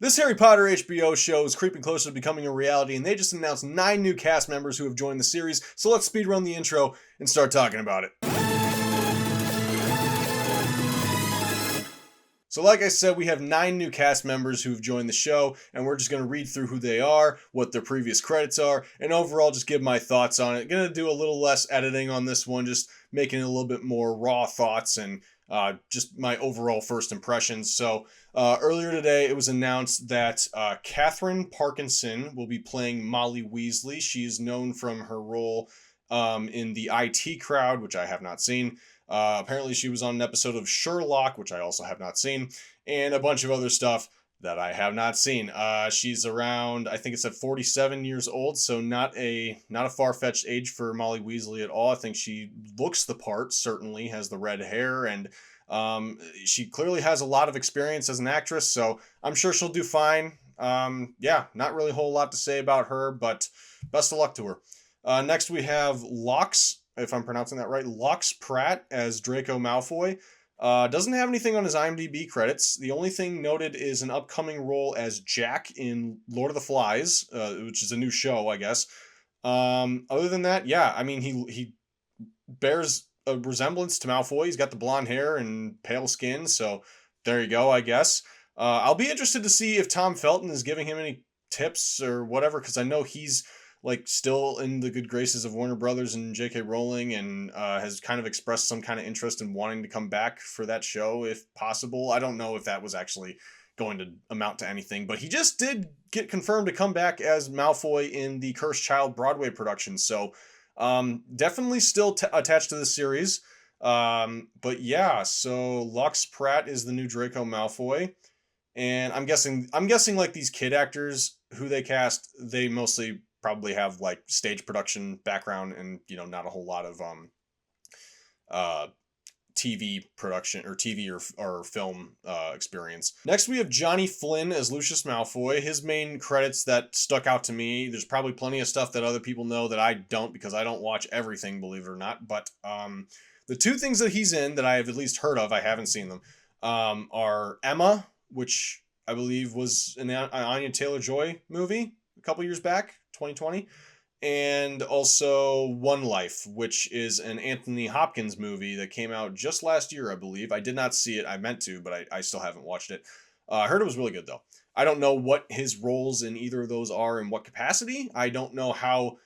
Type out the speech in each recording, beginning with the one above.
This Harry Potter HBO show is creeping closer to becoming a reality, and they just announced 9 new cast members who have joined the series, so let's speedrun the intro and start talking about it. So like I said, we have 9 new cast members who've joined the show, and we're just going to read through who they are, what their previous credits are, and overall just give my thoughts on it. Going to do a little less editing on this one, just making it a little bit more raw thoughts and just my overall first impressions. So earlier today, it was announced that Catherine Parkinson will be playing Molly Weasley. She is known from her role in the IT Crowd, which I have not seen. Apparently she was on an episode of Sherlock, which I also have not seen, and a bunch of other stuff that I have not seen. She's around, I think it's at 47 years old, so not a far-fetched age for Molly Weasley at all. I think she looks the part, certainly has the red hair, and she clearly has a lot of experience as an actress, so I'm sure she'll do fine. Yeah, not really a whole lot to say about her, but best of luck to her. Next we have Laux, if I'm pronouncing that right, Laux Pratt as Draco Malfoy. Doesn't have anything on his IMDb credits. The only thing noted is an upcoming role as Jack in Lord of the Flies, which is a new show, I guess. Other than that, yeah, I mean, he bears a resemblance to Malfoy. He's got the blonde hair and pale skin, so there you go, I guess. I'll be interested to see if Tom Felton is giving him any tips or whatever, because I know he's like still in the good graces of Warner Brothers and J.K. Rowling, and has kind of expressed some kind of interest in wanting to come back for that show if possible. I don't know if that was actually going to amount to anything, but he just did get confirmed to come back as Malfoy in the Cursed Child Broadway production. So definitely still attached to the series. But yeah, so Laux Pratt is the new Draco Malfoy. And I'm guessing like these kid actors who they cast, they mostly probably have like stage production background and, you know, not a whole lot of TV production or TV or film experience. Next we have Johnny Flynn as Lucius Malfoy. His main credits that stuck out to me, there's probably plenty of stuff that other people know that I don't, because I don't watch everything, believe it or not, but the 2 things that he's in that I have at least heard of, I haven't seen them, are Emma, which I believe was an Anya Taylor-Joy movie a couple years back, 2020, and also One Life, which is an Anthony Hopkins movie that came out just last year, I believe. I did not see it. I meant to, but I still haven't watched it. I heard it was really good, though. I don't know what his roles in either of those are in what capacity. I don't know how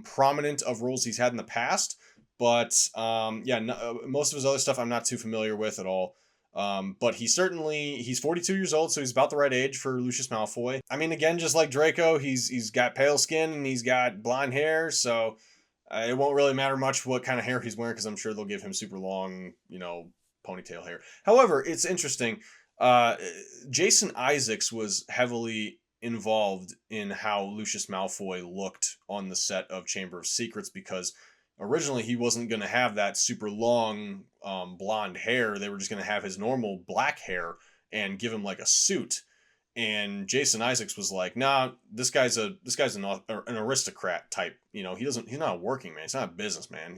prominent of roles he's had in the past, but yeah, most of his other stuff I'm not too familiar with at all. But he's 42 years old, so he's about the right age for Lucius Malfoy. I mean, again, just like Draco, he's got pale skin and he's got blonde hair, so it won't really matter much what kind of hair he's wearing, because I'm sure they'll give him super long, you know, ponytail hair. However, it's interesting. Jason Isaacs was heavily involved in how Lucius Malfoy looked on the set of Chamber of Secrets, because originally he wasn't going to have that super long blonde hair. They were just going to have his normal black hair and give him like a suit. And Jason Isaacs was like, nah, this guy's an aristocrat type. You know, he's not a working man. He's not a businessman.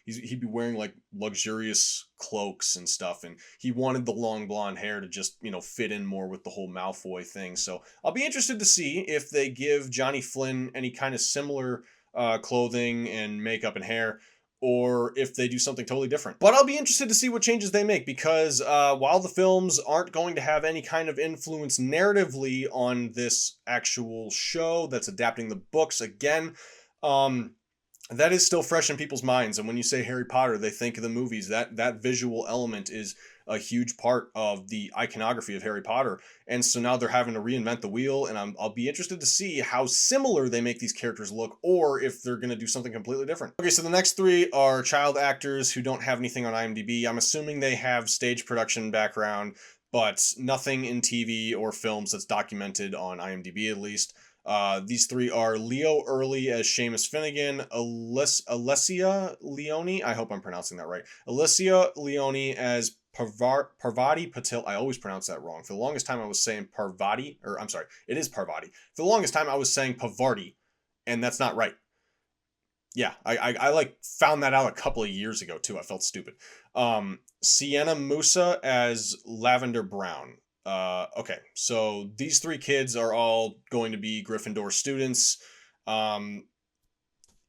He'd be wearing like luxurious cloaks and stuff. And he wanted the long blonde hair to just, you know, fit in more with the whole Malfoy thing. So I'll be interested to see if they give Johnny Flynn any kind of similar clothing and makeup and hair, or if they do something totally different. But I'll be interested to see what changes they make, because while the films aren't going to have any kind of influence narratively on this actual show that's adapting the books, again, that is still fresh in people's minds. And when you say Harry Potter, they think of the movies. That visual element is a huge part of the iconography of Harry Potter. And so now they're having to reinvent the wheel, and I'll be interested to see how similar they make these characters look, or if they're going to do something completely different. Okay, so the next 3 are child actors who don't have anything on IMDb. I'm assuming they have stage production background, but nothing in TV or films that's documented on IMDb, at least. These 3 are Leo Early as Seamus Finnegan, Alessia Leone, I hope I'm pronouncing that right, Alessia Leone as Parvati Patil. I always pronounce that wrong. For the longest time I was saying Parvati, or I'm sorry, it is Parvati. For the longest time I was saying Pavarti, and that's not right. Yeah, I like found that out a couple of years ago too. I felt stupid. Sienna Musa as Lavender Brown. Okay, so these three kids are all going to be Gryffindor students. Um,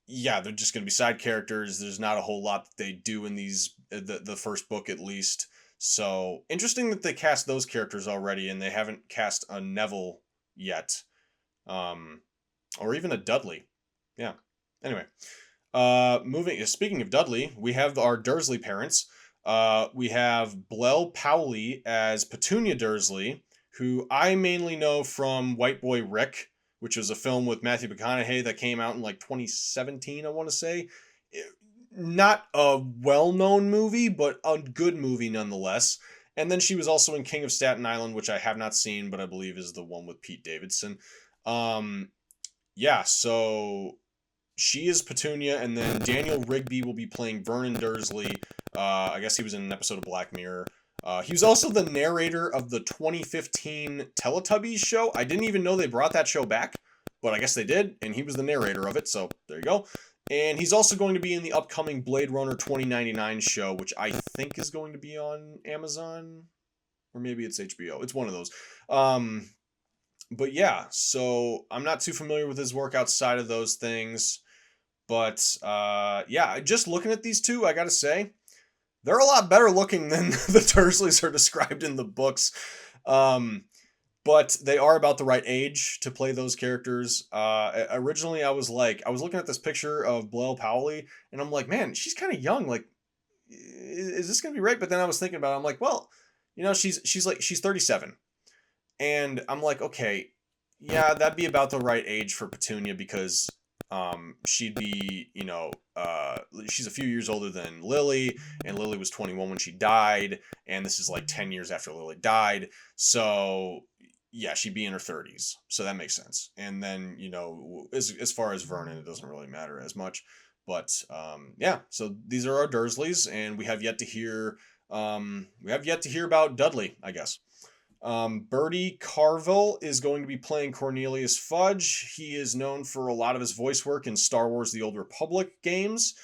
yeah, they're just going to be side characters. There's not a whole lot that they do in these the first book at least. So interesting that they cast those characters already, and they haven't cast a Neville yet, um, or even a Dudley. Yeah. Anyway, moving. Speaking of Dudley, we have our Dursley parents. We have Blel Powley as Petunia Dursley, who I mainly know from White Boy Rick, which was a film with Matthew McConaughey that came out in like 2017, I want to say. Not a well-known movie, but a good movie nonetheless. And then she was also in King of Staten Island, which I have not seen, but I believe is the one with Pete Davidson. Um, yeah, so she is Petunia, and then Daniel Rigby will be playing Vernon Dursley. I guess he was in an episode of Black Mirror. He was also the narrator of the 2015 Teletubbies show. I didn't even know they brought that show back, but I guess they did, and he was the narrator of it, so there you go. And he's also going to be in the upcoming Blade Runner 2099 show, which I think is going to be on Amazon, or maybe it's HBO. It's one of those. But yeah, so I'm not too familiar with his work outside of those things. But yeah, just looking at these two, I gotta say, they're a lot better looking than the Dursleys are described in the books. But they are about the right age to play those characters. Originally, I was looking at this picture of Blel Powley, and I'm like, man, she's kind of young. Like, is this gonna be right? But then I was thinking about it. I'm like, well, she's 37. And I'm like, okay, yeah, that'd be about the right age for Petunia because she'd be, she's a few years older than Lily, and Lily was 21 when she died, and this is like 10 years after Lily died. So, yeah, she'd be in her 30s. So that makes sense. And then, as far as Vernon, it doesn't really matter as much. But yeah, so these are our Dursleys, and we have yet to hear about Dudley, I guess. Bertie Carvel is going to be playing Cornelius Fudge. He is known for a lot of his voice work in Star Wars The Old Republic games.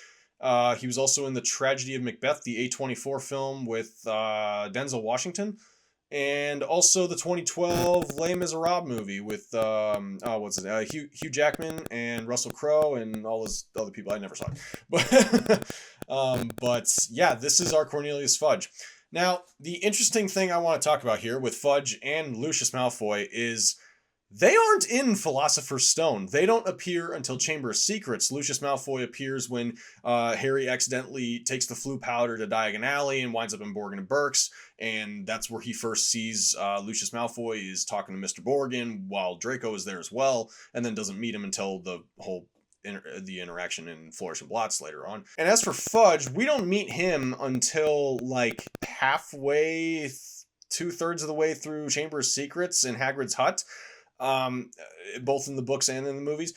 He was also in The Tragedy of Macbeth, the A24 film with Denzel Washington. And also the 2012 Les Miserables movie with, Hugh Jackman and Russell Crowe and all those other people I never saw. But yeah, this is our Cornelius Fudge. Now, the interesting thing I want to talk about here with Fudge and Lucius Malfoy is they aren't in Philosopher's Stone. They don't appear until Chamber of Secrets. Lucius Malfoy appears when Harry accidentally takes the flu powder to Diagon Alley and winds up in Borgin and Burke's, and that's where he first sees Lucius Malfoy is talking to Mr. Borgin while Draco is there as well, and then doesn't meet him until the whole the interaction in Flourish and Blotts later on. And as for Fudge, we don't meet him until like halfway, 2/3 of the way through Chamber of Secrets in Hagrid's hut, both in the books and in the movies.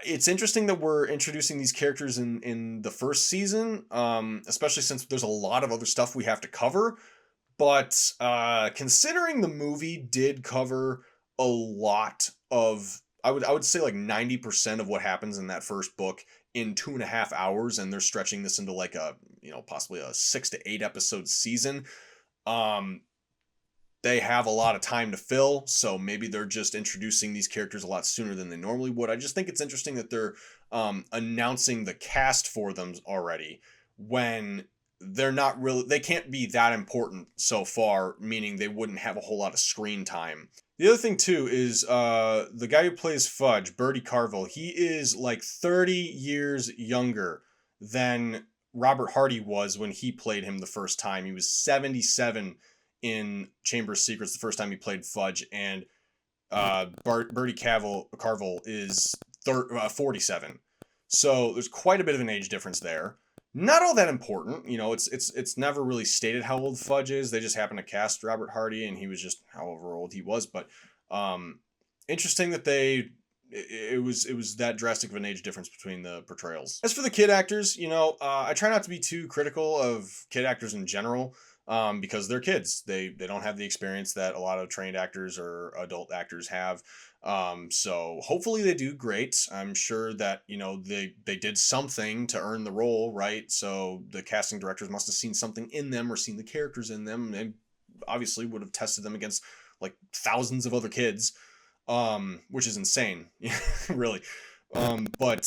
It's interesting that we're introducing these characters in the first season, especially since there's a lot of other stuff we have to cover. But considering the movie did cover a lot of, I would say like 90% of what happens in that first book in 2.5 hours, and they're stretching this into like a, possibly a 6 to 8 episode season. They have a lot of time to fill, so maybe they're just introducing these characters a lot sooner than they normally would. I just think it's interesting that they're announcing the cast for them already when they can't be that important so far, meaning they wouldn't have a whole lot of screen time. The other thing too is the guy who plays Fudge, Bertie Carvel, he is like 30 years younger than Robert Hardy was when he played him the first time. He was 77 in Chamber of Secrets the first time he played Fudge, and Bertie Carvel is 47. So there's quite a bit of an age difference there. Not all that important, it's never really stated how old Fudge is. They just happen to cast Robert Hardy, and he was just however old he was. But interesting that it was that drastic of an age difference between the portrayals. As for the kid actors, I try not to be too critical of kid actors in general. Because they're kids. They don't have the experience that a lot of trained actors or adult actors have. So hopefully they do great. I'm sure that, they did something to earn the role, right? So the casting directors must have seen something in them or seen the characters in them and obviously would have tested them against like thousands of other kids, which is insane, really. But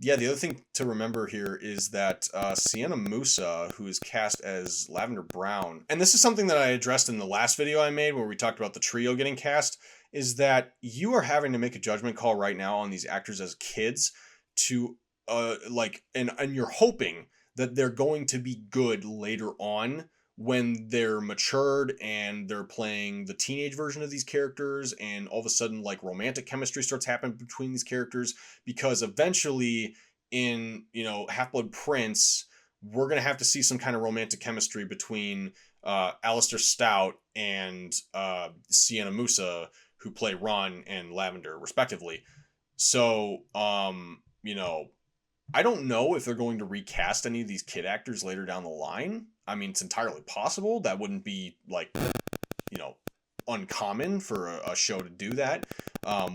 yeah, the other thing to remember here is that Sienna Musa, who is cast as Lavender Brown, and this is something that I addressed in the last video I made where we talked about the trio getting cast, is that you are having to make a judgment call right now on these actors as kids to and you're hoping that they're going to be good later on when they're matured and they're playing the teenage version of these characters, and all of a sudden like romantic chemistry starts happening between these characters, because eventually in, you know, Half-Blood Prince, we're going to have to see some kind of romantic chemistry between Alistair Stout and Sienna Musa, who play Ron and Lavender respectively. So, you know, I don't know if they're going to recast any of these kid actors later down the line. I mean, it's entirely possible. That wouldn't be like, you know, uncommon for a show to do that,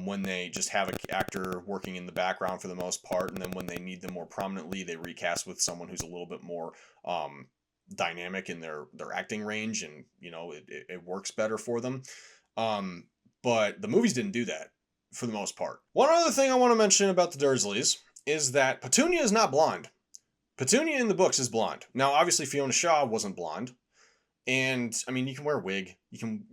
when they just have an actor working in the background for the most part, and then when they need them more prominently, they recast with someone who's a little bit more dynamic in their acting range, and, you know, it works better for them. But the movies didn't do that for the most part. One other thing I want to mention about the Dursleys is that Petunia is not blonde. Petunia in the books is blonde. Now, obviously, Fiona Shaw wasn't blonde. And, I mean, you can wear a wig. You can,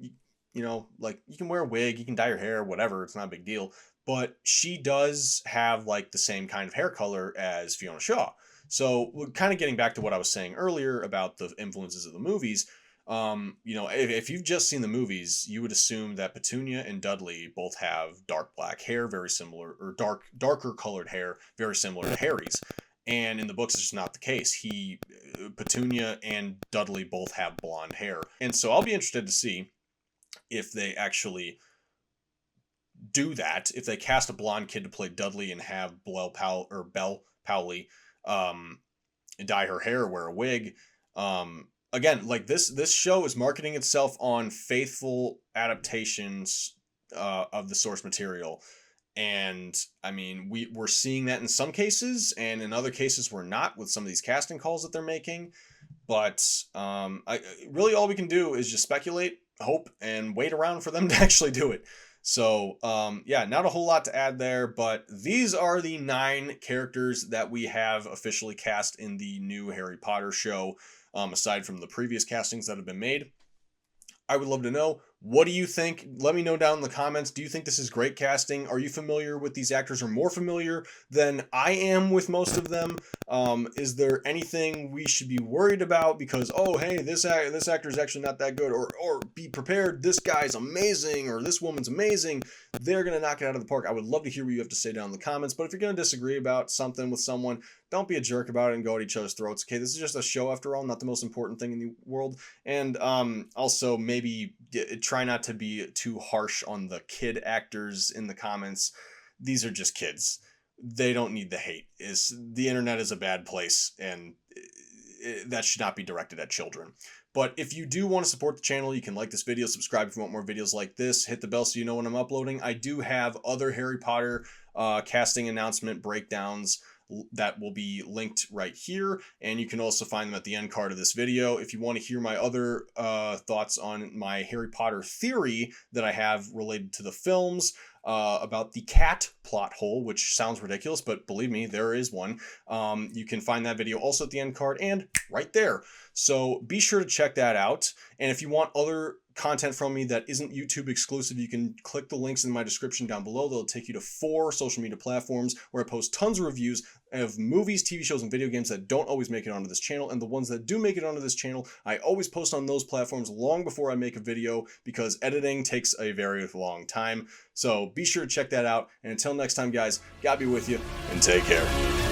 you know, like, you can wear a wig. You can dye your hair, whatever. It's not a big deal. But she does have, like, the same kind of hair color as Fiona Shaw. So, kind of getting back to what I was saying earlier about the influences of the movies, you know, if you've just seen the movies, you would assume that Petunia and Dudley both have dark black hair, very similar, or darker colored hair, very similar to Harry's. And in the books, it's just not the case. Petunia and Dudley both have blonde hair. And so I'll be interested to see if they actually do that, if they cast a blonde kid to play Dudley and have Belle Powley dye her hair, wear a wig. Again, like this show is marketing itself on faithful adaptations of the source material. And I mean, we're seeing that in some cases, and in other cases we're not, with some of these casting calls that they're making. But really all we can do is just speculate, hope, and wait around for them to actually do it. So, yeah, not a whole lot to add there, but these are the 9 characters that we have officially cast in the new Harry Potter show, aside from the previous castings that have been made. I would love to know, what do you think? Let me know down in the comments. Do you think this is great casting? Are you familiar with these actors, or more familiar than I am with most of them? Is there anything we should be worried about because, oh, hey, this actor is actually not that good, or be prepared, this guy's amazing, or this woman's amazing, they're going to knock it out of the park? I would love to hear what you have to say down in the comments, but if you're going to disagree about something with someone, don't be a jerk about it and go at each other's throats. Okay, this is just a show after all, not the most important thing in the world. And also maybe try not to be too harsh on the kid actors in the comments. These are just kids. They don't need the hate. The internet is a bad place, and that should not be directed at children. But if you do want to support the channel, you can like this video, subscribe if you want more videos like this, hit the bell so you know when I'm uploading. I do have other Harry Potter casting announcement breakdowns that will be linked right here, and you can also find them at the end card of this video. If you want to hear my other thoughts on my Harry Potter theory that I have related to the films, about the cat plot hole, which sounds ridiculous, but believe me, there is one. You can find that video also at the end card and right there. So be sure to check that out. And if you want other content from me that isn't YouTube exclusive, you can click the links in my description down below. They'll take you to 4 social media platforms where I post tons of reviews of movies, TV shows, and video games that don't always make it onto this channel. And the ones that do make it onto this channel, I always post on those platforms long before I make a video, because editing takes a very long time. So be sure to check that out. And until next time, guys, God be with you, and take care.